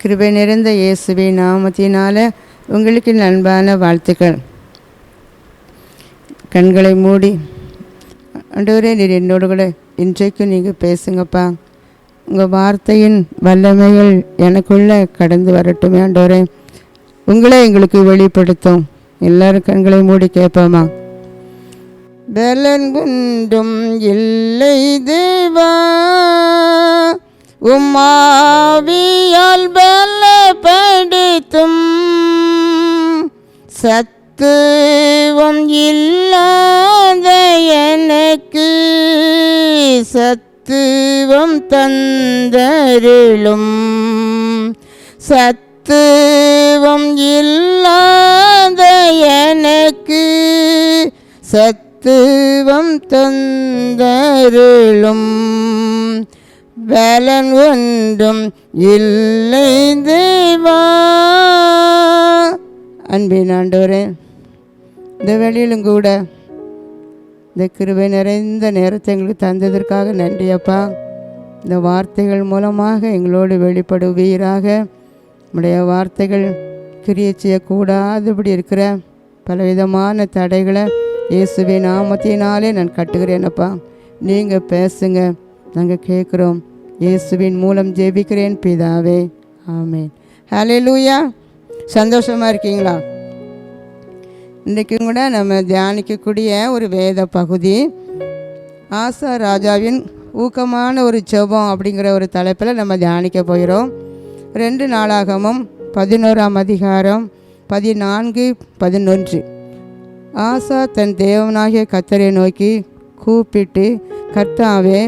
கிருபை நிறைந்த இயேசுவின் நாமத்தினால உங்களுக்கு அன்பான வாழ்த்துக்கள். கண்களை மூடி ஆண்டவரே, நீர் என்னோடு கூட இன்றைக்கும் நீங்கள் பேசுங்கப்பா. உங்கள் வார்த்தையின் வல்லமைகள் எனக்குள்ளே கடந்து வரட்டுமே ஆண்டவரே. உங்களை எங்களுக்கு வெளிப்படுத்தும். எல்லாரும் கண்களை மூடி கேட்போமா. பலன் குண்டும் இல்லை தேவா, உம்மாவியால் பலப்படுத்தும். சத்துவம் இல்லாத எனக்கு சத்துவம் தந்தருளும். சத்துவம் இல்லாத எனக்கு சத்துவம் தந்தருளும். பலன் ஒன்றும் இல்லை தேவா. அன்பின் ஆண்டவரே, இந்த வேளையிலும் கூட இந்த கிருபை நிறைந்த நேரத்தை எங்களுக்கு தந்ததற்காக நன்றி அப்பா. இந்த வார்த்தைகள் மூலமாக எங்களோடு வெளிப்படுவீராக. நம்முடைய வார்த்தைகள் கிரியை செய்யக்கூடாதபடி இருக்கிற பலவிதமான தடைகளை இயேசுவின் நாமத்தினாலே நான் கட்டுகிறேனப்பா. நீங்கள் பேசுங்க, நாங்கள் கேட்குறோம். இயேசுவின் மூலம் ஜெபிக்கிறேன் பிதாவே, ஆமேன். ஹல்லேலூயா. சந்தோஷமாக இருக்கீங்களா? இன்றைக்கும் கூட நம்ம தியானிக்கக்கூடிய ஒரு வேத பகுதி ஆசா ராஜாவின் ஊக்கமான ஒரு ஜெபம் அப்படிங்கிற ஒரு தலைப்பில் நம்ம தியானிக்க போகிறோம். 2 நாளாகமம் 11ஆம் அதிகாரம் 14-11. ஆசா தன் தேவனாகிய கர்த்தரை நோக்கி கூப்பிட்டு, கர்த்தாவே,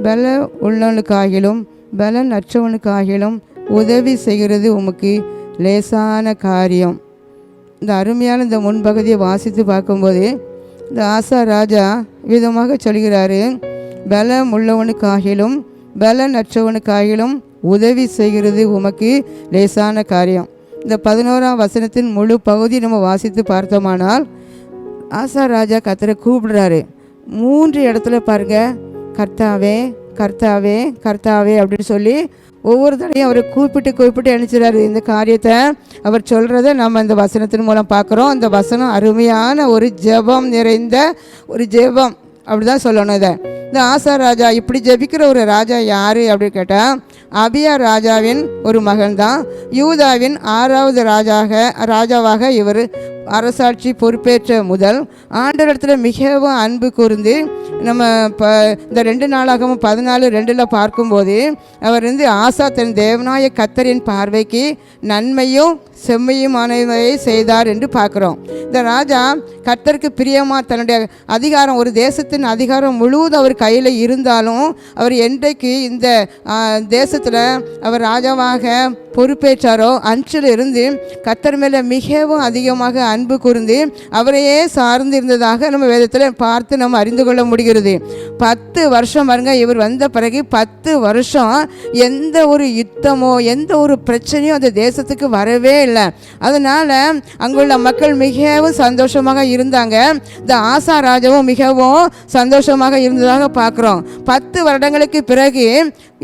பல உள்ளவனுக்காகிலும் பலன் அற்றவனுக்காகிலும் உதவி செய்கிறது உமக்கு லேசான காரியம். இந்த அருமையான இந்த முன்பகுதியை வாசித்து பார்க்கும்போது இந்த ஆசா ராஜா விதமாக சொல்கிறாரு, பலம் உள்ளவனுக்காகிலும் பலன் அற்றவனுக்காகிலும் உதவி செய்கிறது உமக்கு லேசான காரியம். இந்த 11ஆம் வசனத்தின் முழு பகுதி நம்ம வாசித்து பார்த்தோமானால் ஆசா ராஜா கர்த்தரை கூப்பிடுறாரு. 3 இடத்துல பாருங்க, கர்த்தாவே கர்த்தாவே கர்த்தாவே அப்படின்னு சொல்லி ஒவ்வொரு தடையும் அவரை கூப்பிட்டு அனுப்பிச்சிடாரு. இந்த காரியத்தை அவர் சொல்கிறத நம்ம இந்த வசனத்தின் மூலம் பார்க்குறோம். அந்த வசனம் அருமையான ஒரு ஜெபம் நிறைந்த ஒரு ஜெபம் அப்படி தான் சொல்லணும். இதை இந்த ஆசா ராஜா இப்படி ஜெபிக்கிற ஒரு ராஜா யார் அப்படின்னு கேட்டால் அபியா ராஜாவின் ஒரு மகன் தான். யூதாவின் 6வது ராஜாவாக இவர் அரசாட்சி பொறுப்பேற்ற முதல் ஆண்டவரிடத்தில் மிகவும் அன்பு கூர்ந்து நம்ம இந்த 2 நாளாகவும் 14:2 பார்க்கும்போது அவர் ஆசா தன் தேவனாய கர்த்தரின் பார்வைக்கு நன்மையும் செம்மையுமானவை செய்தார் என்று பார்க்குறோம். இந்த ராஜா கர்த்தருக்கு பிரியமாக தன்னுடைய அதிகாரம், ஒரு தேசத்தின் அதிகாரம் முழுவதும் அவர் கையில் இருந்தாலும் அவர் என்றைக்கு இந்த தேசத்தில் அவர் ராஜாவாக பொறுப்பேற்றாரோ அன்றில் இருந்து கர்த்தர் மேலே மிகவும் அதிகமாக அன்பு கூர்ந்து அவரையே சார்ந்து இருந்ததாக நம்ம வேதத்தில் பார்த்து நம்ம அறிந்து கொள்ள முடிகிறது. 10 வருஷம் பாருங்க, இவர் வந்த பிறகு 10 வருஷம் எந்த ஒரு யுத்தமோ எந்த ஒரு பிரச்சனையும் அந்த தேசத்துக்கு வரவே இல்லை. அதனால் அங்குள்ள மக்கள் மிகவும் சந்தோஷமாக இருந்தாங்க. இந்த ஆசா ராஜாவும் மிகவும் சந்தோஷமாக இருந்ததாக பார்க்குறோம். 10 வருடங்களுக்கு பிறகு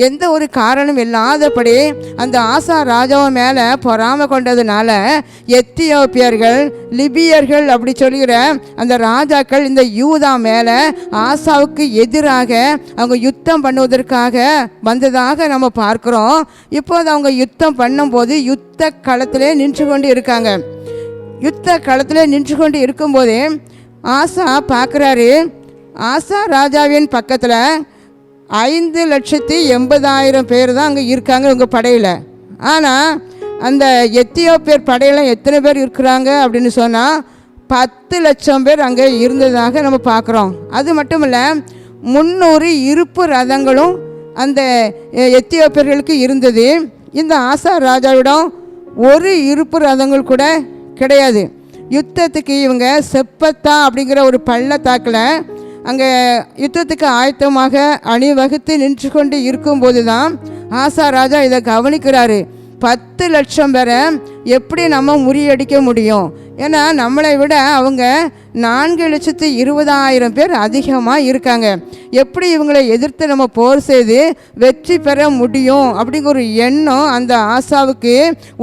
எந்த ஒரு காரணம் இல்லாதபடி அந்த ஆசா ராஜாவை மேலே பொறாமை கொண்டதுனால எத்தியோப்பியர்கள், லிபியர்கள் அப்படி சொல்கிற அந்த ராஜாக்கள் இந்த யூதா மேலே ஆசாவுக்கு எதிராக அவங்க யுத்தம் பண்ணுவதற்காக வந்ததாக நம்ம பார்க்குறோம். இப்போது அவங்க யுத்தம் பண்ணும்போது யுத்த களத்திலே நின்று கொண்டு இருக்காங்க. யுத்த களத்திலே நின்று கொண்டு இருக்கும்போதே ஆசா பார்க்குறாரு, ஆசா ராஜாவின் பக்கத்தில் 5,80,000 பேர் தான் அங்கே இருக்காங்க உங்கள் படையில். ஆனால் அந்த எத்தியோப்பியர் படையில் எத்தனை பேர் இருக்கிறாங்க அப்படின்னு சொன்னால் 10 லட்சம் பேர் அங்கே இருந்ததாக நம்ம பார்க்குறோம். அது மட்டும் இல்லை, 300 இருப்பு ரதங்களும் அந்த எத்தியோப்பியர்களுக்கு இருந்தது. இந்த ஆசா ராஜாவிடம் ஒரு இருப்பு ரதங்கள் கூட கிடையாது. யுத்தத்துக்கு இவங்க செப்பத்தா அப்படிங்கிற ஒரு பள்ளத்தாக்கில் அங்கே யுத்தத்துக்கு ஆயத்தமாக அணிவகுத்து நின்று கொண்டு இருக்கும்போது தான் ஆசா ராஜா இதை கவனிக்கிறாரு. 10 லட்சம் பேரை எப்படி நம்ம முறியடிக்க முடியும்? ஏன்னா நம்மளை விட அவங்க 4,20,000 பேர் அதிகமாக இருக்காங்க. எப்படி இவங்களை எதிர்த்து நம்ம போர் செய்து வெற்றி பெற முடியும் அப்படிங்கிற ஒரு எண்ணம் அந்த ஆசாவுக்கு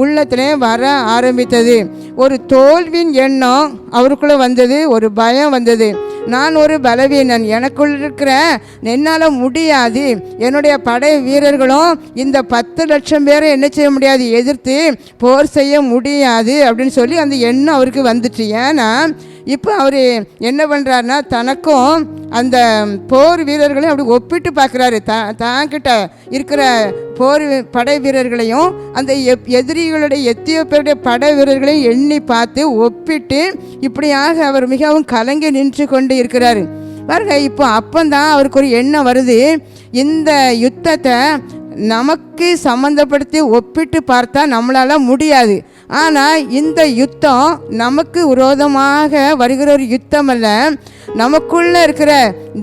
உள்ளத்திலே வர ஆரம்பித்தது. ஒரு தோல்வியின் எண்ணம் அவருக்குள்ளே வந்தது, ஒரு பயம் வந்தது. நான் ஒரு பலவீனன், எனக்குள் இருக்கிற என்னால் முடியாது, என்னுடைய படை வீரர்களும் இந்த 10 லட்சம் பேரை என்ன செய்ய முடியாது, எதிர்த்து போர் செய்ய முடியாது அப்படின்னு சொல்லி அந்த எண்ணம் அவருக்கு வந்துச்சு. ஏன்னா இப்போ அவர் என்ன பண்ணுறாருனா தனக்கும் அந்த போர் வீரர்களையும் அப்படி ஒப்பிட்டு பார்க்குறாரு. தான்கிட்ட இருக்கிற போர் படை வீரர்களையும் அந்த எதிரிகளுடைய எத்தியோப்பியருடைய படை வீரர்களையும் எண்ணி பார்த்து ஒப்பிட்டு இப்படியாக அவர் மிகவும் கலங்கி நின்று கொண்டு இருக்கிறாரு பாருங்க. இப்போ அப்பந்தான் அவருக்கு ஒரு எண்ணம் வருது, இந்த யுத்தத்தை நமக்கு சம்மந்தப்படுத்தி ஒப்பிட்டு பார்த்தா நம்மளால் முடியாது. ஆனால் இந்த யுத்தம் நமக்கு விரோதமாக வருகிற ஒரு யுத்தம் அல்ல, நமக்குள்ளே இருக்கிற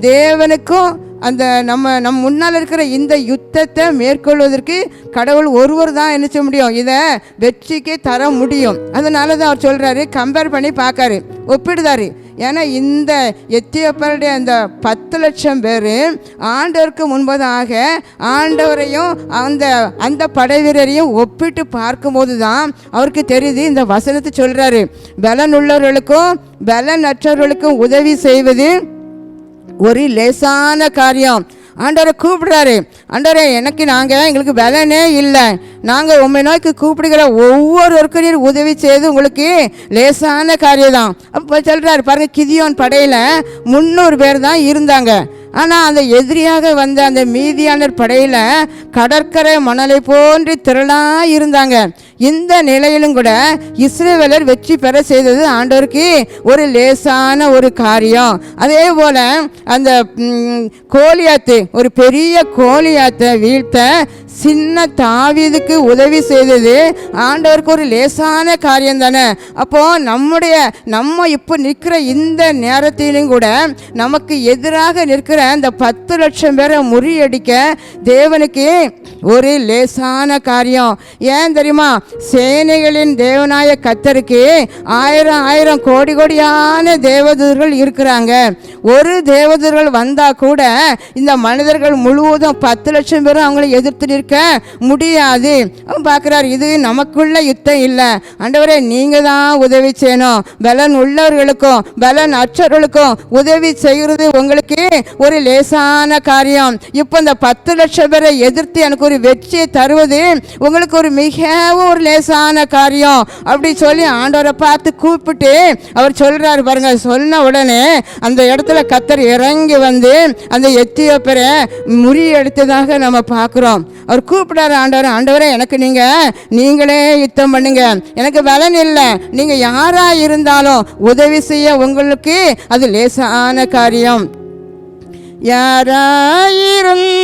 தேவனுக்கும் அந்த நம்ம முன்னால் இருக்கிற இந்த யுத்தத்தை மேற்கொள்வதற்கு கடவுள் ஒருவர் தான் என்ன செய்ய முடியும், இதை வெற்றிக்கு தர முடியும். அதனால தான் அவர் சொல்கிறாரு, கம்பேர் பண்ணி பார்க்காரு, ஒப்பிடுதாரு. ஏன்னா இந்த எத்தியோப்பியருடைய அந்த 10 லட்சம் பேர் ஆண்டவருக்கு முன்பதாக ஆண்டவரையும் அந்த படை வீரரையும் ஒப்பிட்டு பார்க்கும்போது தான் அவருக்கு தெரியுது. இந்த வசனத்தை சொல்கிறாரு, பலன் உள்ளவர்களுக்கும் பலன் அற்றவர்களுக்கும் உதவி செய்வது ஒரு லேசான காரியம். ஆண்டவரை கூப்பிடுறாரு, ஆண்டவரே எங்களுக்கு பலனே இல்லை, நாங்கள் உண்மை நோக்கி கூப்பிடுகிற ஒவ்வொருவருக்கும் நீர் உதவி செய்து உங்களுக்கு லேசான காரியம் தான். அப்போ சொல்கிறாரு பாருங்கள், கிதியோன் படையில் 300 பேர் தான் இருந்தாங்க. ஆனால் அந்த எதிரியாக வந்த அந்த மீதியானர் படையில் கடற்கரை மணலை போன்று திரளாக இருந்தாங்க. இந்த நிலையிலும் கூட இஸ்ரவேலர் வெற்றி பெற செய்தது ஆண்டவருக்கு ஒரு லேசான ஒரு காரியம். அதே போல் அந்த கோலியாத்து, ஒரு பெரிய கோலியாத்தை வீழ்த்த சின்ன தாவீதுக்கு உதவி செய்தது ஆண்டவருக்கு ஒரு லேசான காரியம் தானே. அப்போது நம்ம இப்போ நிற்கிற இந்த நேரத்திலும் கூட நமக்கு எதிராக நிற்கிற அந்த 10 லட்சம் பேரை முறியடிக்க தேவனுக்கு ஒரு லேசான காரியம். ஏன் தெரியுமா, சேனைகளின் தேவனாய கர்த்தருக்கு 1000 கோடி கோடியான தேவதூதர்கள் இருக்கிறாங்க. ஒரு தேவதூதர்கள் வந்தால் கூட இந்த மனிதர்கள் முழுவதும் 10 லட்சம் பேரும் அவங்களை எதிர்த்து நிற்க முடியாது. அவன் பார்க்குறாரு, இது நமக்குள்ள யுத்தம் இல்லை, ஆண்டவரே நீங்கள் தான் உதவி செய்யணும். பலன் உள்ளவர்களுக்கும் பலன் அற்றவர்களுக்கும் உதவி செய்கிறது உங்களுக்கு ஒரு லேசான காரியம். இப்போ இந்த 10 லட்சம் பேரை எதிர்த்து எனக்கு ஒரு வெற்றியை தருவது உங்களுக்கு ஒரு மிகவும் ஒரு லேசான காரியம் அப்படி சொல்லி ஆண்டவரை பார்த்து கூப்பிட்டு அவர் சொல்றாரு பாருங்க. சொன்ன உடனே அந்த இடத்துல கர்த்தர் இறங்கி வந்து அந்த எத்தியோப்பியரை முறியடித்ததாக நம்ம பார்க்குறோம். அவர் கூப்பிடாரு, ஆண்டவரே எனக்கு நீங்களே யுத்தம் பண்ணுங்க, எனக்கு பலன் இல்லை, நீங்க யாரா இருந்தாலும் உதவி செய்ய உங்களுக்கு அது லேசான காரியம். யாராயிருந்தாலும்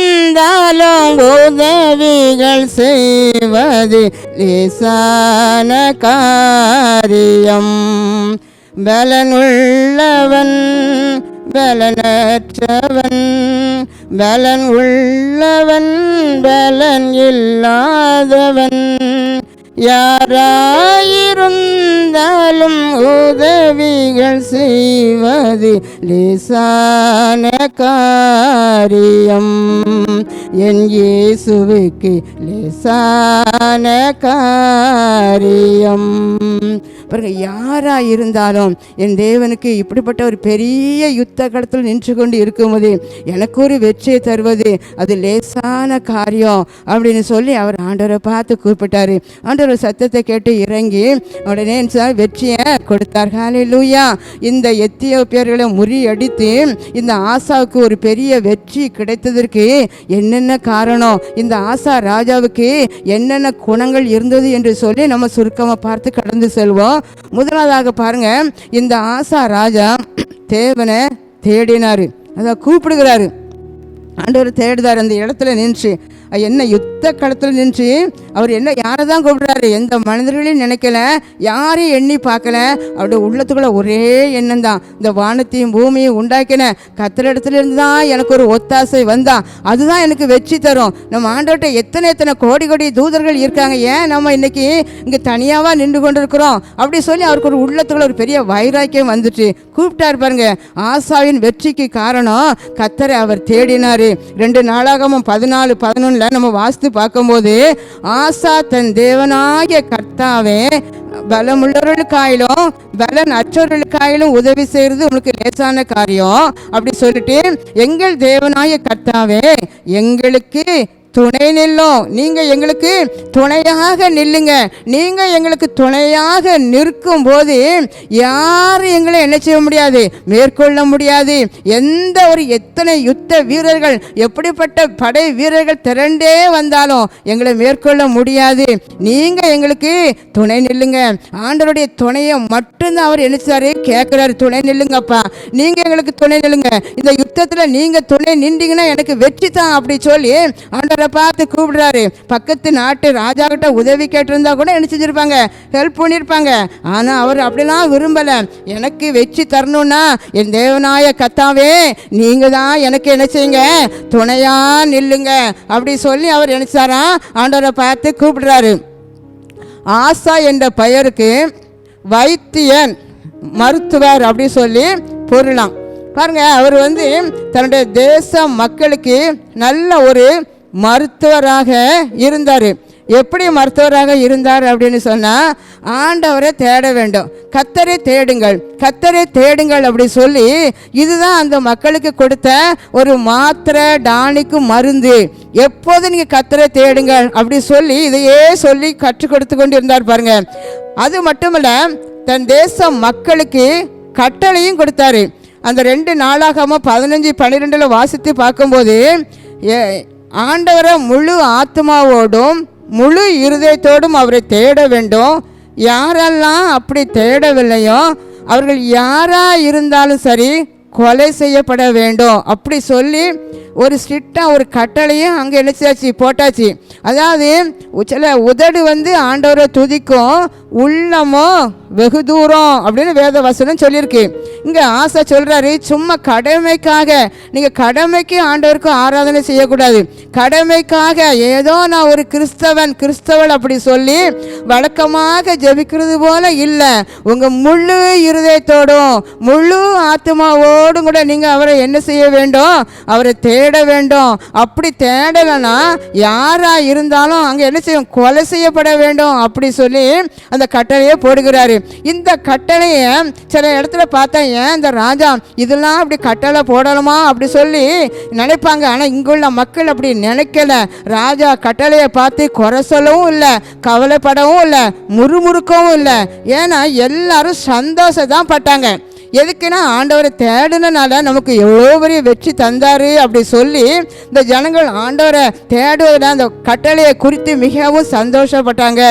உதவிகள் செய்வது லேசான காரியம். பலனுள்ளவன் பலனற்றவன், பலன் உள்ளவன் பலன் இல்லாதவன், யாராயிருந்தாலும் உதவிகள் செய்வது லேசான காரியம். என் இயேசுவுக்கு லேசான காரியம். பாருங்க, யாரா இருந்தாலும் என் தேவனுக்கு இப்படிப்பட்ட ஒரு பெரிய யுத்த களத்தில் நின்று கொண்டு இருக்கும்போது எனக்கு ஒரு வெற்றியை தருவது அது லேசான காரியம் அப்படின்னு சொல்லி அவர் ஆண்டவரை பார்த்து கூப்பிட்டாரு. ஆண்டவர் சத்தத்தை கேட்டு இறங்கி உடனே வெற்றியை கொடுத்தார். ஹல்லேலூயா. இந்த எத்தியோப்பியர்களை முறியடித்து இந்த ஆசாவுக்கு ஒரு பெரிய வெற்றி கிடைத்ததற்கு என்னென்ன காரணம், இந்த ஆசா ராஜாவுக்கு என்னென்ன குணங்கள் இருந்தது என்று சொல்லி நம்ம சுருக்கமாக பார்த்து கடந்து செல்வோம். முதலாவதாக பாருங்க, இந்த ஆசா ராஜா தேவனை தேடினாரு, அதை கூப்பிடுகிறாரு. ஆண்டவர் தேடுதார். அந்த இடத்துல நின்று என்ன யுத்த களத்தில் நின்று அவர் என்ன யாரை தான் கூப்பிடுறாரு, எந்த மனிதர்களையும் நினைக்கல, யாரையும் எண்ணி பார்க்கல. அவருடைய உள்ளத்துக்குள்ள ஒரே எண்ணம் தான், இந்த வானத்தையும் பூமியும் உண்டாக்கின கர்த்தரிடத்திலிருந்து தான் எனக்கு ஒரு ஒத்தாசை வந்தா அதுதான் எனக்கு வெற்றி தரும். நம்ம ஆண்டவர்கிட்ட எத்தனை கோடி கோடி தூதர்கள் இருக்காங்க, ஏன் நம்ம இன்னைக்கு இங்கே தனியாவா நின்று கொண்டு இருக்கிறோம் அப்படி சொல்லி அவருக்கு ஒரு உள்ளத்துக்குள்ள ஒரு பெரிய வைராக்கியம் வந்துட்டு கூப்பிட்டாரு பாருங்க. ஆசாவின் வெற்றிக்கு காரணம் கர்த்தரை அவர் தேடினாரு. 2 நாளாகமம் 14:11 நம்ம வாசித்து பார்க்கும்போது, ஆசா தன் தேவனாகிய கர்த்தாவே பலமுள்ளவர்களுக்காயிலும் பலன் அற்றவர்களுக்காயிலும் உதவி செய்யறது உனக்கு லேசான காரியம் அப்படி சொல்லிட்டு, எங்கள் தேவனாகிய கர்த்தாவே எங்களுக்கு துணை நில்லும், நீங்க எங்களுக்கு துணையாக நில்லுங்க. நீங்க எங்களுக்கு துணையாக நிற்கும் போது யாரும் எங்களை என்ன செய்ய முடியாது, மேற்கொள்ள முடியாது. எந்த ஒரு எத்தனை யுத்த வீரர்கள் எப்படிப்பட்ட படை வீரர்கள் திரண்டே வந்தாலும் எங்களை மேற்கொள்ள முடியாது. நீங்க எங்களுக்கு துணை நில்லுங்க. ஆண்டவருடைய துணையை மட்டும்தான் அவர் நினைச்சாரு, கேட்கிறாரு, துணை நில்லுங்கப்பா, நீங்க எங்களுக்கு துணை நில்லுங்க, இந்த யுத்தத்துல நீங்க துணை நின்றீங்கன்னா எனக்கு வெற்றி தான் அப்படி சொல்லி ஆண்டவரை பார்த்து கூப்பிடுறாரு. பக்கத்து நாட்டு ராஜா கிட்ட உதவி கேட்டிருந்தா கூட என்ன செஞ்சிருப்பாங்க, ஹெல்ப் பண்ணியிருப்பாங்க. ஆனா அவர் அப்படிலாம் விரும்பல. எனக்கு வெற்றி தரணும்னா என் தேவனாய கர்த்தாவே நீங்க தான் எனக்கு என்ன செய்யுங்க, துணையா நில்லுங்க அப்படி சொல்லி அவர் நினைச்சாரா ஆண்டவரை பார்த்து கூப்பிடுறாரு. ஆசா என்ற பெயருக்கு வைத்தியன், மருத்துவர் அப்படி சொல்லி பொருளாம் பாருங்க. அவர் தன்னுடைய தேச மக்களுக்கு நல்ல ஒரு மருத்துவராக இருந்தார். எப்படி மருத்துவராக இருந்தார் அப்படின்னு சொன்னால், ஆண்டவரை தேட வேண்டும், கர்த்தரை தேடுங்கள், கர்த்தரை தேடுங்கள் அப்படி சொல்லி இதுதான் அந்த மக்களுக்கு கொடுத்த ஒரு மாத்திரை டானிக்கு மருந்து. எப்போதும் நீங்கள் கர்த்தரை தேடுங்கள் அப்படி சொல்லி இதையே சொல்லி கற்றுக் கொடுத்து கொண்டு இருந்தார் பாருங்க. அது மட்டுமல்ல, தன் தேச மக்களுக்கு கட்டளையும் கொடுத்தாரு. அந்த 2 நாளாகம 15:12 வாசித்து பார்க்கும்போது, ஆண்டவரை முழு ஆத்மாவோடும் முழு இருதயத்தோடும் அவரை தேட வேண்டும். யாரெல்லாம் அப்படி தேடவில்லையோ அவர்கள் யாராக இருந்தாலும் சரி கொலை செய்யப்பட வேண்டும் அப்படி சொல்லி ஒரு ஸ்ட்ரிக்டாக ஒரு கட்டளையும் அங்கே எழுச்சாச்சு போட்டாச்சு. அதாவது சில உதடு ஆண்டவரை துதிக்கும், உள்ளமோ வெகு தூரம் அப்படின்னு வேத வசனம் சொல்லியிருக்கு. இங்கே ஆசை சொல்கிறாரு, சும்மா கடமைக்காக, நீங்கள் கடமைக்கு ஆண்டவருக்கு ஆராதனை செய்யக்கூடாது. கடமைக்காக ஏதோ நான் ஒரு கிறிஸ்தவள் அப்படி சொல்லி வழக்கமாக ஜெபிக்கிறது போல இல்லை. உங்கள் முழு இருதயத்தோடும் முழு ஆத்மாவோடும் கூட நீங்கள் அவரை என்ன செய்ய வேண்டும், அவரை தேட வேண்டும். அப்படி தேடலைன்னா யாராக இருந்தாலும் அங்கே என்ன செய்யும், கொலை செய்யப்பட வேண்டும் அப்படி சொல்லி அந்த கட்டளையை போடுகிறாரு. இந்த கட்டளையை சில இடத்துல பார்த்தா, ஏன் இந்த ராஜா இதெல்லாம் அப்படி கட்டளை போடணுமா அப்படி சொல்லி நினைப்பாங்க. ஆனால் இங்குள்ள மக்கள் அப்படி நினைக்கல. ராஜா கட்டளையை பார்த்து குறை சொல்லவும் இல்லை, கவலைப்படவும் இல்லை, முறுமுறுக்கவும் இல்லை. ஏன்னா எல்லாரும் சந்தோஷம் தான் பட்டாங்க. எதுக்குன்னா ஆண்டவரை தேடினால நமக்கு எவ்வளோ பெரிய வெற்றி தந்தார் அப்படி சொல்லி இந்த ஜனங்கள் ஆண்டவரை தேடுவதில் அந்த கட்டளையை குறித்து மிகவும் சந்தோஷப்பட்டாங்க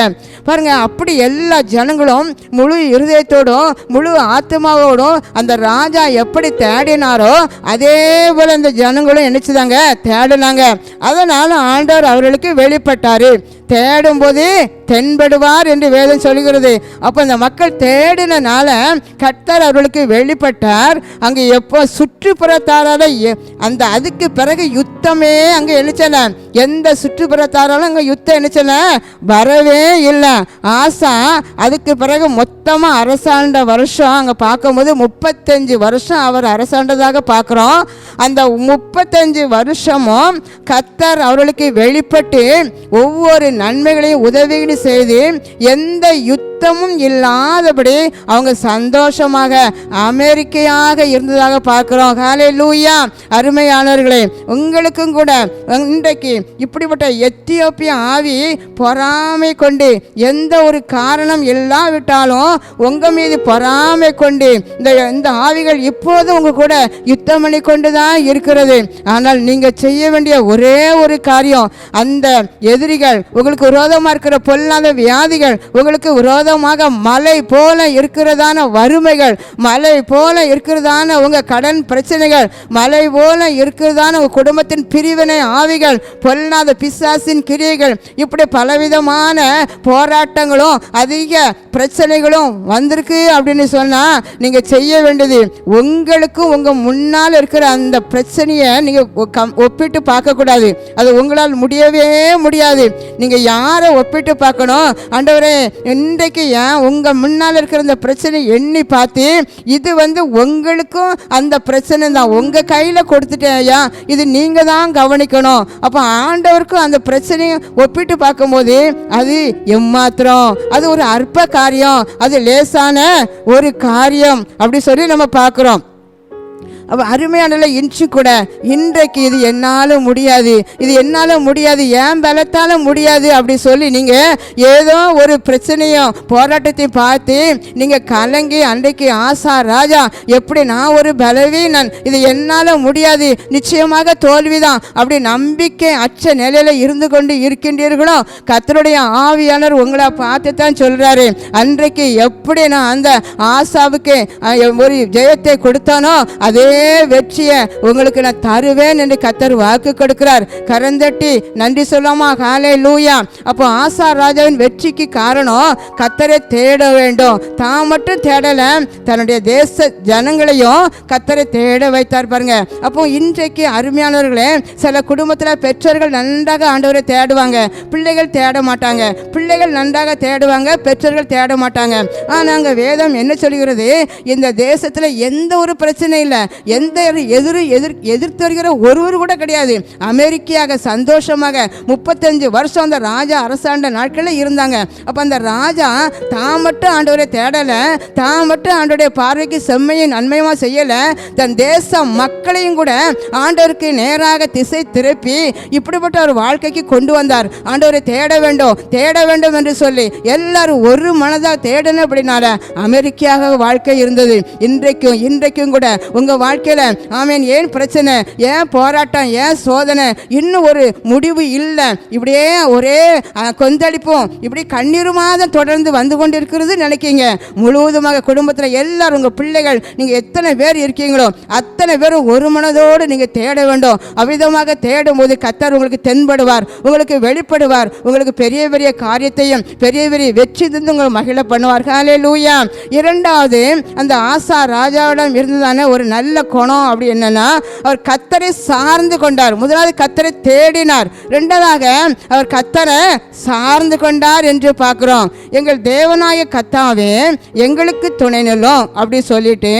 பாருங்க. அப்படி எல்லா ஜனங்களும் முழு இருதயத்தோடும் முழு ஆத்மாவோடும் அந்த ராஜா எப்படி தேடினாரோ அதே போல் அந்த ஜனங்களும் நினைச்சுதாங்க தேடினாங்க. அதனால் ஆண்டவர் அவர்களுக்கு வெளிப்பட்டார். தேடும்போது தென்படுவார் என்று வேதம் சொல்கிறது. அப்போ இந்த மக்கள் தேடினால கர்த்தர் அவர்களுக்கு வெளிப்பட்டார். அங்கே எப்போ சுற்றுப்புறத்தாரால அந்த அதுக்கு பிறகு யுத்தமே அங்கே எழுச்சல. எந்த சுற்றுப்புறத்தாராலும் அங்கே யுத்தம் எழுச்சல வரவே இல்லை. ஆசா அதுக்கு பிறகு மொத்தமாக அரசாண்ட வருஷம் அங்கே பார்க்கும்போது 35 வருஷம் அவர் அரசாண்டதாக பார்க்குறோம். அந்த 35 வருஷமும் கர்த்தர் அவர்களுக்கு வெளிப்பட்டு ஒவ்வொரு நன்மைகளையும் உதவிகளையும் செய்து எந்த யுத்தமும் இல்லாதபடி அவங்க சந்தோஷமாக அமெரிக்கையாக இருந்ததாக பார்க்கிறோம். ஹல்லேலூயா. அருமையானவர்களே, உங்களுக்கும் கூட இன்றைக்கு இப்படிப்பட்ட எத்தியோப்பிய ஆவி பொறாமை கொண்டு எந்த ஒரு காரணம் இல்லாவிட்டாலும் உங்க மீது பொறாமை கொண்டு இந்த ஆவிகள் இப்போது உங்க கூட யுத்தம் பண்ணி கொண்டு தான் இருக்கிறது. ஆனால் நீங்க செய்ய வேண்டிய ஒரே ஒரு காரியம், அந்த எதிரிகள் உங்களுக்கு விரோதமாக இருக்கிற பொல்லாத வியாதிகள் உங்களுக்கு விரோதமாக விரோதமாக மலை போல இருக்கிறதான வறுமைகள், மலை போல இருக்கிறதான உங்க கடன் பிரச்சனைகள், மலை போல இருக்கிறதான உங்க குடும்பத்தின் பிரிவினை ஆவிகள், பொல்லாத பிசாசின் கிரியைகள், இப்படி பலவிதமான போராட்டங்களும் அதிக பிரச்சனைகளும் வந்திருக்கு அப்படின்னு சொன்னா நீங்க செய்ய வேண்டியது, உங்களுக்கும் உங்க முன்னால் இருக்கிற அந்த பிரச்சனையை நீங்க ஒப்பிட்டு பார்க்க கூடாது. அது உங்களால் முடியவே முடியாது. நீங்க யாரை ஒப்பிட்டு பார்க்கணும்? ஆண்டவரே, இன்றைக்கு ஏன் உங்க முன்னால் இருக்கிற அந்த பிரச்சனை எண்ணி பார்த்து, இது உங்களுக்கும் அந்த பிரச்சனை தான், உங்க கையில கொடுத்துட்டேன் ஐயா, இது நீங்க தான் கவனிக்கணும். அப்ப ஆண்டவருக்கும் அந்த பிரச்சனையை ஒப்பிட்டு பார்க்கும்போது அது எம்மாத்திரம், அது ஒரு அற்ப காரியம், அது லேசான ஒரு காரியம் அப்படி சொல்லி நம்ம பார்க்கிறோம். அப்போ அருமையான இன்ச்சு கூட இன்றைக்கு இது என்னால் முடியாது, இது என்னால் முடியாது, ஏன் பலத்தால் முடியாது அப்படி சொல்லி நீங்கள் ஏதோ ஒரு பிரச்சனையும் போராட்டத்தையும் பார்த்து நீங்கள் கலங்கி, அன்றைக்கு ஆசா ராஜா எப்படி நான் ஒரு பலவீனன், இது என்னால் முடியாது, நிச்சயமாக தோல்விதான் அப்படி நம்பிக்கை அச்ச நிலையில் இருந்து கொண்டு இருக்கின்றீர்களோ, கர்த்தருடைய ஆவியானவர் உங்களை பார்த்து தான் சொல்கிறாரு, அன்றைக்கு எப்படி நான் அந்த ஆசாவுக்கு ஒரு ஜெயத்தை கொடுத்தானோ அதே வெற்றியை உங்களுக்கு நான் தருவேன் என்று கர்த்தர் வாக்கு கொடுக்கிறார். கரந்தட்டி நன்றி சொல்லாமா? ஹல்லேலூயா. அப்போ ஆசா ராஜாவின் வெற்றிக்கு காரணம் கர்த்தரை தேட வேண்டும். தான் மட்டும் தேடல, தன்னுடைய தேச ஜனங்களையும் கர்த்தரை தேட வைத்தார் பாருங்க. அப்போ இன்றைக்கு அருமையானவர்களே, சில குடும்பத்தில் பெற்றோர்கள் நன்றாக ஆண்டவரை தேடுவாங்க, பிள்ளைகள் தேட மாட்டாங்க, பிள்ளைகள் நன்றாக தேடுவாங்க, பெற்றோர்கள் தேட மாட்டாங்க. ஆனால் வேதம் என்ன சொல்கிறது? இந்த தேசத்தில் எந்த ஒரு பிரச்சனை இல்லை, எந்த எதிர்த்து வருகிற ஒருவர் கூட கிடையாது. அமெரிக்காக சந்தோஷமாக 35 வருஷம் அந்த ராஜா அரசாண்ட நாட்களில் இருந்தாங்க. அப்போ அந்த ராஜா தான் மட்டும் ஆண்டவரை தேடலை, தான் மட்டும் ஆண்டோடைய பார்வைக்கு செம்மையும் நன்மையுமா செய்யலை, தன் தேச மக்களையும் கூட ஆண்டவருக்கு நேராக திசை திருப்பி இப்படிப்பட்ட ஒரு வாழ்க்கைக்கு கொண்டு வந்தார். ஆண்டவரை தேட வேண்டும், தேட வேண்டும் என்று சொல்லி எல்லாரும் ஒரு மனதாக தேடணும். அப்படின்னால அமெரிக்காக வாழ்க்கை இருந்தது. இன்றைக்கும் கூட உங்க வாழ்க்கையில ஆமேன், ஏன் பிரச்சனை, ஏன் போராட்டம், ஏன் சோதனை, இன்னும் ஒரு முடிவு இல்லை, இப்படியே ஒரே கொந்தளிப்பும் இப்படி கண்ணீருமாக தொடர்ந்து வந்து கொண்டு இருக்கிறது நினைக்கிங்க. முழுவதுமாக குடும்பத்தில் எல்லாரும் உங்கள் பிள்ளைகள் நீங்கள் எத்தனை பேர் இருக்கீங்களோ அத்தனை பேரும் ஒரு மனதோடு நீங்கள் தேட வேண்டும். அவ்விதமாக தேடும் போது கர்த்தர் உங்களுக்கு தென்படுவார், உங்களுக்கு வெளிப்படுவார், உங்களுக்கு பெரிய பெரிய காரியத்தையும் பெரிய பெரிய வெற்றி தந்து உங்களை மகிழ பண்ணுவார். ஹல்லேலூயா. இரண்டாவது, அந்த ஆசா ராஜாவிடம் இருந்ததான ஒரு நல்ல குணம் அப்படி என்னன்னா, அவர் கர்த்தரை சார்ந்து கொண்டார். முதலாவது கர்த்தரை தேடினார், இரண்டாவதாக அவர் கர்த்தரை சார்ந்து கொண்டார் என்று பார்க்கிறோம். எங்கள் தேவனாய கர்த்தாவே எங்களுக்கு துணை நில்லும் அப்படி சொல்லிட்டு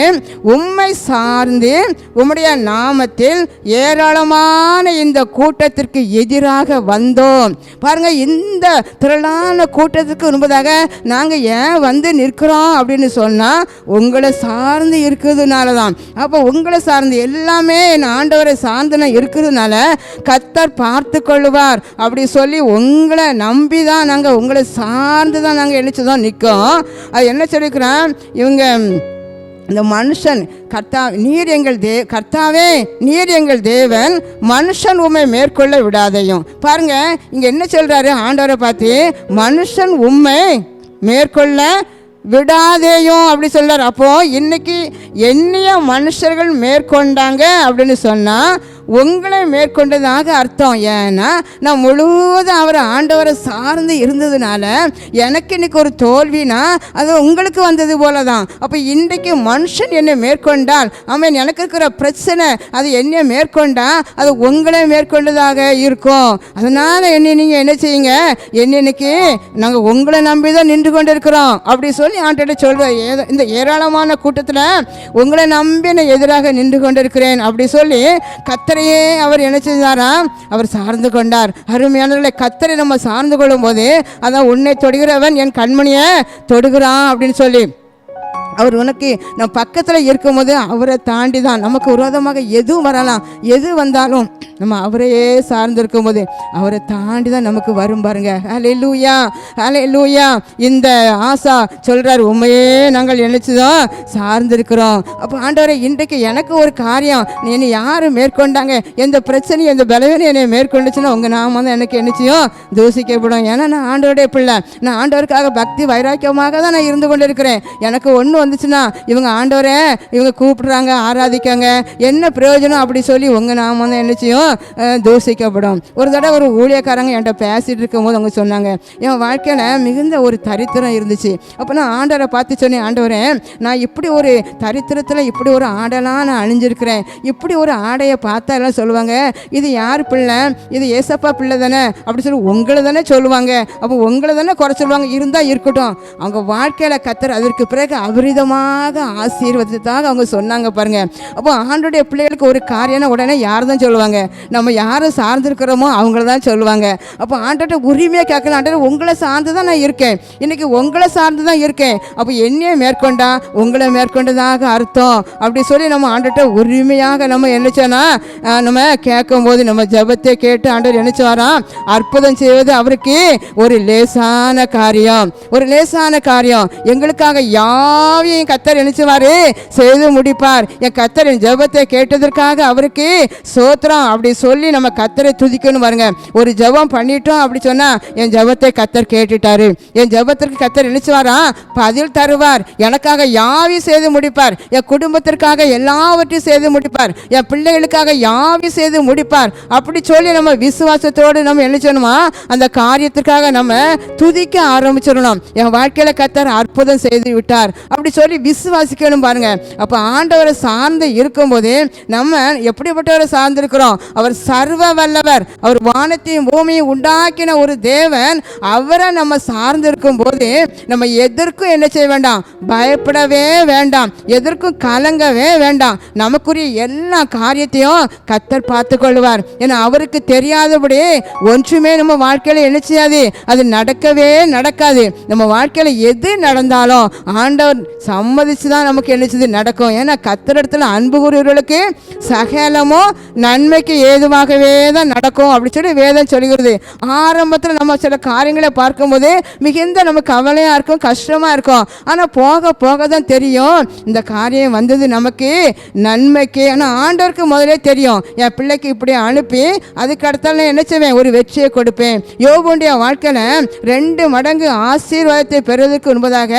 உம்மை சார்ந்து உம்முடைய நாமத்தில் ஏராளமான இந்த கூட்டத்திற்கு எதிராக வந்தோம். பாருங்க, இந்த திரளான கூட்டத்துக்கு முன்பதாக நாங்கள் ஏன் வந்து நிற்கிறோம் அப்படின்னு சொன்னா உங்களை சார்ந்து இருக்கிறதுனால தான். அப்போ உங்களை சார்ந்து எல்லாமே என் ஆண்டவரை சார்ந்து இருக்கிறதுனால கர்த்தர் பார்த்து கொள்ளுவார் அப்படி சொல்லி உங்களை நம்பி தான் நாங்கள், உங்களை சார்ந்து தான் நாங்கள் என்னச்சுதான் நிற்கோம். அது என்ன சொல்லிக்கிறோம்? இவங்க இந்த மனுஷன் கர்த்தாவே நீர் எங்கள் தேவன், மனுஷன் உம்மை மேற்கொள்ள விடாதையும். பாருங்க, இங்க என்ன சொல்றாரு ஆண்டவரை பார்த்து? மனுஷன் உம்மை மேற்கொள்ள விடாதேயும் அப்படி சொல்றார். அப்போ இன்னைக்கு எண்ணிய மனுஷர்கள் மேற்கொண்டாங்க அப்படின்னு சொன்னா உங்களை மேற்கொண்டதாக அர்த்தம். ஏன்னா நான் முழுவதும் அவர் ஆண்டவரை சார்ந்து இருந்ததுனால எனக்கு இன்னைக்கு ஒரு தோல்வினா அது உங்களுக்கு வந்தது போல தான். அப்போ இன்றைக்கு மனுஷன் என்னை மேற்கொண்டால் ஆமாம், எனக்கு இருக்கிற பிரச்சனை அது என்னை மேற்கொண்டா அது உங்களை மேற்கொண்டதாக இருக்கும். அதனால் நீங்கள் என்ன செய்யுங்க, இன்னைக்கு நாங்கள் உங்களை நம்பி தான் நின்று கொண்டு இருக்கிறோம் அப்படி சொல்லி ஆண்டோட சொல்கிறேன். இந்த ஏராளமான கூட்டத்தில் உங்களை நம்பி நான் எதிராக நின்று கொண்டு இருக்கிறேன் அப்படி சொல்லி கர்த்தரையே அவர் என்ன செய்தாராம்? அவர் சார்ந்து கொண்டார். அருமையானவர்களை, கர்த்தரை நம்ம சார்ந்து கொள்ளும் போது அதான் உன்னை தொடுகிறவன் என் கண்மணியை தொடுகிறான் அப்படின்னு சொல்லி அவர் உனக்கு நம்ம பக்கத்தில் இருக்கும்போது அவரை தாண்டி தான் நமக்கு விரோதமாக எதுவும் வரலாம். எது வந்தாலும் நம்ம அவரையே சார்ந்து இருக்கும்போது அவரை தாண்டி தான் நமக்கு வரும் பாருங்க. ஹல்லேலூயா, ஹல்லேலூயா. இந்த ஆசா சொல்கிறார், உண்மையே நாங்கள் நினைச்சுதான் சார்ந்திருக்கிறோம். அப்போ ஆண்டவரை, இன்றைக்கு எனக்கு ஒரு காரியம் என்னை யார் மேற்கொண்டாங்க, எந்த பிரச்சனையும் எந்த பலவீனம் என்னை மேற்கொண்டுச்சுன்னா உங்கள் நாம தான் எனக்கு என்னச்சியும் தூசிக்கப்படும். ஏன்னா நான் ஆண்டவருடைய பிள்ளை, நான் ஆண்டவருக்காக பக்தி வைராக்கியமாக தான் நான் இருந்து கொண்டு இருக்கிறேன். எனக்கு ஒன்று வந்துச்சுன்னா இவங்க ஆண்டவரே இவங்க கூப்பிடுறாங்க ஆராதிக்காங்க, என்ன பிரயோஜனம் அப்படி சொல்லி உங்கள் நாம தான் என்னச்சியும் தூசிக்கப்படும். ஒரு தடவை ஒரு ஊழியக்காரங்க என்கிட்ட பேசிட்டு இருக்கும்போது அவங்க சொன்னாங்க, என் வாழ்க்கையில் மிகுந்த ஒரு தரித்திரம் இருந்துச்சு. அப்போ நான் ஆண்டவரை பார்த்து சொன்னேன், ஆண்டவரே நான் இப்படி ஒரு தரித்திரத்தில் இப்படி ஒரு ஆடைலாம் நான் அணிஞ்சிருக்கிறேன், இப்படி ஒரு ஆடையை பார்த்தா எல்லாம் சொல்லுவாங்க இது யார் பிள்ளை, இது ஏசப்பா பிள்ளை தானே அப்படி சொல்லி உங்களை தானே சொல்லுவாங்க. அப்போ உங்களை தானே குறை சொல்லுவாங்க, இருந்தால் இருக்கட்டும். அவங்க வாழ்க்கையில் கத்தர் அதற்கு பிறகு அபரிதமாக ஆசீர்வதித்தாக அவங்க சொன்னாங்க பாருங்க. அப்போ ஆண்டோடைய பிள்ளைகளுக்கு ஒரு காரியம்னா உடனே யார் தான் சொல்லுவாங்க, நம்ம யாரை சார்ந்திருக்கிறோமோ அவங்கள தான் சொல்லுவாங்க. அப்போ ஆண்டோட உரிமையாக கேட்கலாம், ஆண்டோட உங்களை சார்ந்து தான் நான் இருக்கேன், இன்னைக்கு உங்களை சார்ந்து தான் இருக்கேன், அப்போ என்னையே மேற்கொண்டா உங்களை மேற்கொண்டதாக அர்த்தம் அப்படி சொல்லி நம்ம ஆண்டோட உரிமையாக நம்ம என்னச்சோன்னா நம்ம கேட்கும் போது நம்ம ஜபத்தை கேட்டு ஆண்டவர் என்னச்சுவாராம், அற்புதம் செய்வது அவருக்கு ஒரு லேசான காரியம், ஒரு லேசான காரியம். எங்களுக்காக யாவையும் கத்தர் என்னச்சுவாரு செய்து முடிப்பார். என் கத்தர் என் ஜபத்தை கேட்டதற்காக அவருக்கு சோத்திரம் அப்படி சொல்லி நம்ம கத்தரை துதிக்கணும் பாருங்க. ஒரு ஜபம் பண்ணிட்டோம் அப்படி சொன்னா என் ஜபத்தை கத்தர் கேட்டுட்டாரு, என் ஜபத்திற்கு கத்தர் நினைச்சுவாரா பதில் தருவார், எனக்காக யாவையும் செய்து முடிப்பார், என் குடும்பத்திற்காக எல்லாவற்றையும் செய்து முடிப்பார், என் பிள்ளைகளுக்காக யாவையும் செய்து முடிப்பார் அப்படி சொல்லி நம்ம விசுவாசத்தோடு நம்ம என்ன செய்யணுமா அந்த காரியத்திற்காக நம்ம துதிக்க ஆரம்பிச்சிடணும். என் வாழ்க்கையில கத்தர் அற்புதம் செய்து விட்டார் அப்படி சொல்லி விசுவாசிக்கணும் பாருங்க. அப்ப ஆண்டவரை சார்ந்து இருக்கும்போது நம்ம எப்படிப்பட்டவரை சார்ந்து இருக்கிறோம், அவர் சர்வ வல்லவர், அவர் வானத்தையும் பூமியும் உண்டாக்கின ஒரு தேவன், அவரை நம்ம சார்ந்து இருக்கும் போது நம்ம எதற்கும் என்ன செய்ய வேண்டாம், பயப்படவே வேண்டாம், எதற்கும் கலங்கவே வேண்டாம். நமக்குரிய எல்லா காரியத்தையும் கத்தர் பார்த்து கொள்வார். ஏன்னா அவருக்கு தெரியாதபடி ஒன்றுமே நம்ம வாழ்க்கையில என்ன செய்யாது, அது நடக்கவே நடக்காது. நம்ம வாழ்க்கையில எது நடந்தாலும் ஆண்டவர் சம்மதிச்சுதான் நமக்கு என்ன செய்து நடக்கும். ஏன்னா கத்தரிடத்துல அன்பு கூறியவர்களுக்கு சகலமோ நன்மைக்கு ஏதுவாகவே தான் நடக்கும் அப்படி சொல்லி வேதம் சொல்கிறது. ஆரம்பத்தில் நம்ம சில காரியங்களை பார்க்கும்போது மிகுந்த நமக்கு கவலையாக இருக்கும், கஷ்டமாக இருக்கும். ஆனால் போக போக தான் தெரியும் இந்த காரியம் வந்தது நமக்கு நன்மைக்கு. ஆனால் ஆண்டவருக்கு முதலே தெரியும், என் பிள்ளைக்கு இப்படி அனுப்பி அதுக்கு அடுத்தால என்ன செய்வேன், ஒரு வெற்றியை கொடுப்பேன். யோபுடைய வாழ்க்கையில் 2 மடங்கு ஆசீர்வாதத்தை பெறுவதற்கு முன்பதாக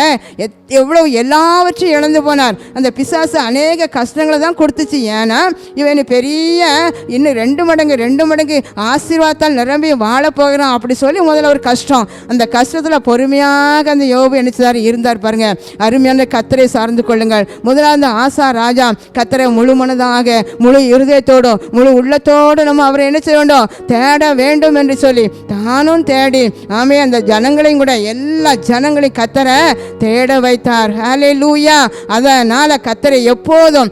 எவ்வளவு எல்லாவற்றையும் இழந்து போனார். அந்த பிசாசு அநேக கஷ்டங்களை தான் கொடுத்துச்சு. ஏன்னா இவன் பெரிய இன்னும் 2 மடங்கு ஆசீர்வாதத்தால் நிரம்பி வாழ போகிறான் அப்படி சொல்லி முதல்ல ஒரு கஷ்டம். அந்த கஷ்டத்தில் பொறுமையாக அந்த யோபு என்னச்சார் இருந்தார் பாருங்க. அருமையான கத்தரை சார்ந்து கொள்ளுங்கள். முதலாவது ஆசா ராஜா கத்தரை முழு மனதாக முழு இருதயத்தோடும் முழு உள்ளத்தோடு நம்ம அவரை என்ன செய்ய வேண்டும், தேட வேண்டும் என்று சொல்லி தானும் தேடி ஆமே அந்த ஜனங்களையும் கூட எல்லா ஜனங்களையும் கத்தரை தேட வைத்தார். ஹல்லேலூயா. அதனால கத்தரை எப்போதும்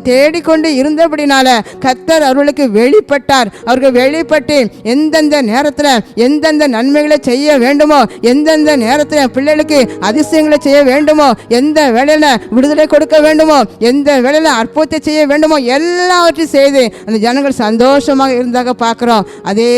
தேடிக்கொண்டு இருந்தபடினால கத்தர் அவர்களுக்கு வெளிப்பட்டார். அவர்கள் வெளிப்பட்டு எந்தெந்த நேரத்தில் எந்தெந்த நன்மைகளை செய்ய வேண்டுமோ, எந்தெந்த நேரத்தில் பிள்ளைகளுக்கு அதிசயங்களை செய்ய வேண்டுமோ, எந்த வேளையில விடுதலை கொடுக்க வேண்டுமோ, எந்த வேளையில அற்புதத்தை செய்ய வேண்டுமோ எல்லாவற்றையும் செய்து அந்த ஜனங்கள் சந்தோஷமாக இருந்தாக பார்க்கிறோம். அதே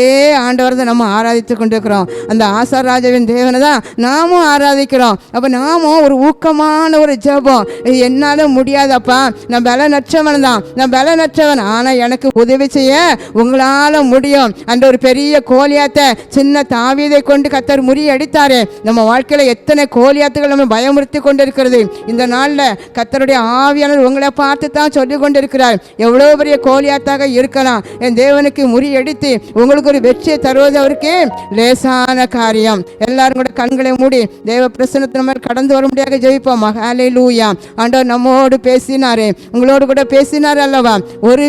ஆண்டவர் தான் நம்ம ஆராதித்து கொண்டிருக்கிறோம். அந்த ஆசார் ராஜாவின் தேவனை தான் நாமும் ஆராதிக்கிறோம். அப்போ நாமும் ஒரு ஊக்கமான ஒரு ஜெபம், என்னால முடியாதப்பா, நான் பலனற்றவன் தான், நான் பலனற்றவன், ஆனால் எனக்கு உதவி செய்ய உங்களால் முடியும். அந்த ஒரு பெரிய கோலியாத்தை சின்ன தாவீதை கொண்டு கத்தர் முறியடித்தாரு. நம்ம வாழ்க்கையில் எத்தனை கோலியாத்துகள் நம்ம பயமுறுத்தி கொண்டிருக்கிறது. இந்த நாளில் கத்தருடைய ஆவியானவர் உங்களை பார்த்து தான் சொல்லி கொண்டிருக்கிறார். எவ்வளோ பெரிய கோலியாத்தாக இருக்கலாம், என் தேவனுக்கு முறியடித்து உங்களுக்கு ஒரு வெற்றியை தருவது அவருக்கு லேசான காரியம். எல்லாரும் கூட கண்களை மூடி தேவ பிரசன்னத்தை நம்ம கடந்து வர முடியாத ஜெயிப்போம். ஹல்லேலூயா. ஆண்டவர் நம்மோடு பேசினாரு, உங்களோடு கூட பேசினார் அல்லவா. ஒரு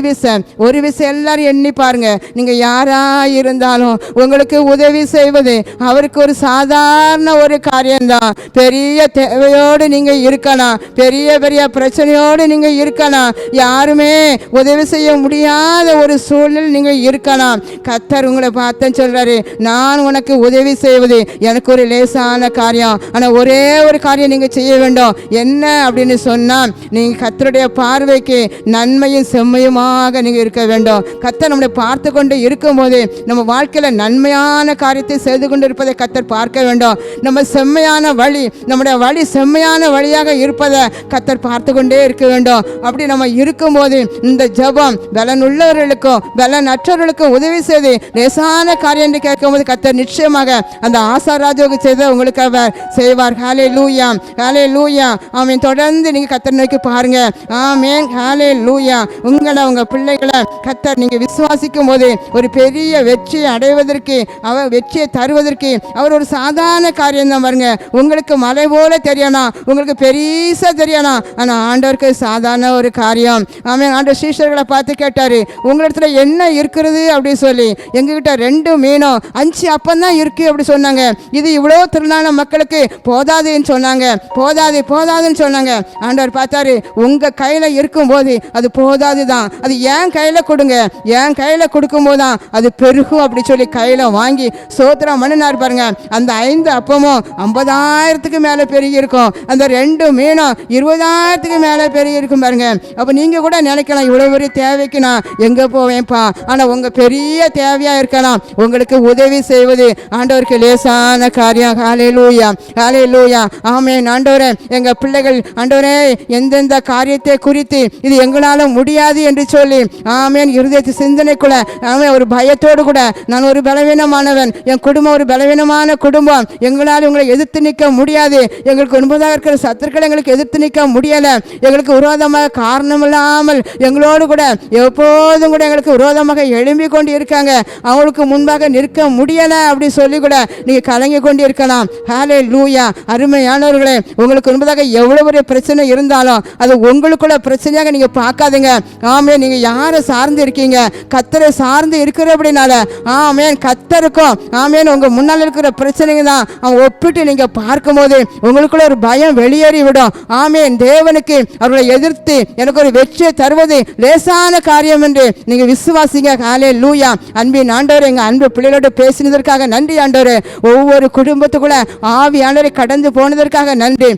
விஷயம் எல்லாரும் எண்ணி பாருங்க. நீங்க யாரா இருந்தாலும் உங்களுக்கு உதவி செய்வது அவருக்கு ஒரு சாதாரண ஒரு காரியம்தான். பெரிய தேவையோடு நீங்க இருக்கலாம், பெரிய பிரச்சனையோடு நீங்க இருக்கலாம், யாருமே உதவி செய்ய முடியாத ஒரு சூழல் நீங்க இருக்கலாம். கத்தர் உங்களை பார்த்து சொல்றாரு, நான் உனக்கு உதவி செய்வது எனக்கு ஒரு லேசான காரியம். ஆனா ஒரே ஒரு காரியம் நீங்க செய்ய வேண்டும். என்ன அப்படின்னு சொன்னால், நீங்கள் கர்த்தருடைய பார்வைக்கு நன்மையும் செம்மையுமாக நீங்கள் இருக்க வேண்டும். கர்த்தர் நம்மளை பார்த்து கொண்டு இருக்கும்போது நம்ம வாழ்க்கையில் நன்மையான காரியத்தை செய்து கொண்டு இருப்பதை கர்த்தர் பார்க்க வேண்டும். நம்ம செம்மையான வழி, நம்முடைய வழி செம்மையான வழியாக இருப்பதை கர்த்தர் பார்த்து கொண்டே இருக்க வேண்டும். அப்படி நம்ம இருக்கும்போது இந்த ஜெபம் பலனுள்ளவர்களுக்கும் பலனற்றவர்களுக்கும் உதவி செய்து லேசான காரியம் என்று கேட்கும்போது கர்த்தர் நிச்சயமாக அந்த ஆசாராஜுக்கு செய்த உங்களுக்கு அவர் செய்வார். ஹல்லேலூயா, ஹல்லேலூயா. ஆமென். தொடர்ந்து நீங்கள் கர்த்தர் நோக்கி பாருங்க. ஆமென், ஹல்லேலூயா. உங்கள் பிள்ளைகளை கர்த்தர் நீங்கள் விசுவாசிக்கும் போது ஒரு பெரிய வெற்றியை அடைவதற்கு, அவர் வெற்றியை தருவதற்கு அவர் ஒரு சாதாரண காரியம் தான் பாருங்க. உங்களுக்கு மலை போல தெரியணும், உங்களுக்கு பெரிசா தெரியணும், ஆனால் ஆண்டவருக்கு சாதாரண ஒரு காரியம். ஆமென். ஆண்டவர் சீஷர்களை பார்த்து கேட்டாரு, உங்களிடத்துல என்ன இருக்கிறது அப்படின்னு சொல்லி. எங்ககிட்ட 2 மீனும் 5 அப்பந்தான் இருக்கு அப்படி சொன்னாங்க. இது இவ்வளோ திரளான மக்களுக்கு போதாதுன்னு சொன்னாங்க. போதாதுன்னு சொன்னாங்க. ஆண்டவர் பார்த்தாரு, உங்க கையில இருக்கும்போது அது போதாது தான், அது என் கையில கொடுங்க, என் கையில கொடுக்கும் போதுதான் அது பெருகும் அப்படி சொல்லி கையில வாங்கி சோத்திரம் பண்ணினார் பாருங்க. அந்த 5 அப்பமும் 50,000க்கு மேல பெருகி இருக்கும். அந்த 2 மீனும் 20,000க்கு மேல பெருகி இருக்கும் பாருங்க. அப்ப நீங்க கூட நினைக்கலாம், இவ்வளவு பெரிய தேவைக்கு நான் எங்க போவேன்ப்பா. ஆனா உங்க பெரிய தேவையா இருக்கலாம், உங்களுக்கு உதவி செய்வது ஆண்டவருக்கு லேசான காரியம். ஹல்லேலூயா, ஹல்லேலூயா. ஆமென். ஆண்டவரே, எங்க பிள்ளைகள் ஆண்டவரே எந்தெந்த காரியத்தை குறித்து இது எங்களால முடியாது என்று சொல்லி ஆமென் இருதயத்து சிந்தனைக்குள்ள ஆமென் ஒரு பயத்தோடு கூட, நான் ஒரு பலவீனமானவன், என் குடும்பம் ஒரு பலவீனமான குடும்பம், எங்களால் உங்களை எதிர்த்து நிற்க முடியாது, எங்களுக்கு முன்பதாக இருக்கிற சத்துருக்களை எங்களுக்கு எதிர்த்து நிற்க முடியல, எங்களுக்கு விரோதமாக காரணம் இல்லாமல் எங்களோடு கூட எப்போதும் கூட எங்களுக்கு விரோதமாக எழும்பி கொண்டு இருக்காங்க, அவங்களுக்கு முன்பாக நிற்க முடியல அப்படி சொல்லி கூட நீங்க கலங்கி கொண்டு இருக்கலாம். ஹல்லேலூயா. அருமையானவர்களே, உங்களுக்கு முன்பதாக எவ்வளவு ஒரு பிரச்சனை இருந்தாலும் அது உங்களுக்குள்ள பிரச்சனையாக நீங்க பார்க்காதீங்க. ஆமென். நீங்க யாரை சார்ந்து இருக்கீங்க? கர்த்தரை சார்ந்து இருக்கிறபடினால ஆமென் கர்த்தருக்கும் ஆமென் உங்க முன்னால் இருக்கிற பிரச்சனைங்க தான் அவன் ஒப்பிட்டு நீங்க பார்க்கும்போது உங்களுக்குள்ள ஒரு பயம் வெளியேறி விடும். ஆமென். தேவனுக்கு அவர்களை எதிர்த்து எனக்கு ஒரு வெற்றியை தருவது லேசான காரியம் என்று நீங்க விசுவாசிங்க. ஹல்லேலூயா. அன்பின் ஆண்டவரே, எங்க அன்பு பிள்ளைகளோடு பேசினதற்காக நன்றி ஆண்டவரே. ஒவ்வொரு குடும்பத்துக்குள்ள ஆவியானவரை கடந்து போனதற்காக நன்றி.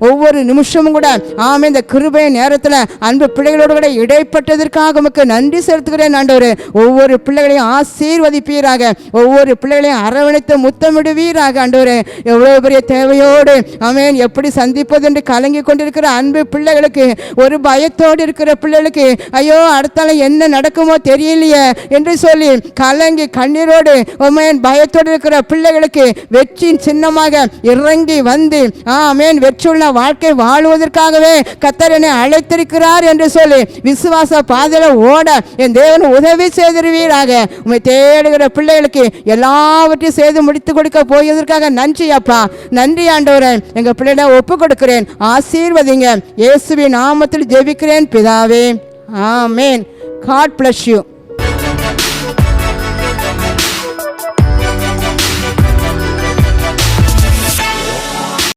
ஒவ்வொரு நிமிஷமும் கூட ஆமென் இந்த கிருபை நேரத்தில் அன்பு பிள்ளைகளோடு கூட இடைப்பட்டதற்காக உமக்கு நன்றி செலுத்துகிறேன் ஆண்டவரே. ஒவ்வொரு பிள்ளைகளையும் ஆசீர்வதிப்பீராக, ஒவ்வொரு பிள்ளைகளையும் அரவணைத்து முத்தமிடுவீராக ஆண்டவரே. எவ்வளவு பெரிய தேவையோடு ஆமென் எப்படி சந்திப்பது என்று கலங்கி கொண்டிருக்கிற அன்பு பிள்ளைகளுக்கு, ஒரு பயத்தோடு இருக்கிற பிள்ளைகளுக்கு, ஐயோ அடுத்தால என்ன நடக்குமோ தெரியலையே என்று சொல்லி கலங்கி கண்ணீரோடு ஆமென் பயத்தோடு இருக்கிற பிள்ளைகளுக்கு வெற்றியின் சின்னமாக இறங்கி வந்து ஆமென் வெற்றியுள்ள வாழ்க்கை வாழ்வதற்காகவே கர்த்தர் என்னை அழைத்திருக்கிறார் என்று சொல்லி விசுவாச பாதையில ஓட என் தேவன் உதவி செய்திருவீராக. உம்மை தேடுகிற பிள்ளைகளுக்கு எல்லாவற்றையும் செய்து முடித்து கொடுக்க போயதற்காக நன்றி அப்பா. நன்றி ஆண்டவரே. எங்க பிள்ளைகளை ஒப்பு கொடுக்கிறேன், ஆசீர்வதிங்க. இயேசுவின் நாமத்தில் ஜெபிக்கிறேன் பிதாவே. ஆமென். God bless you.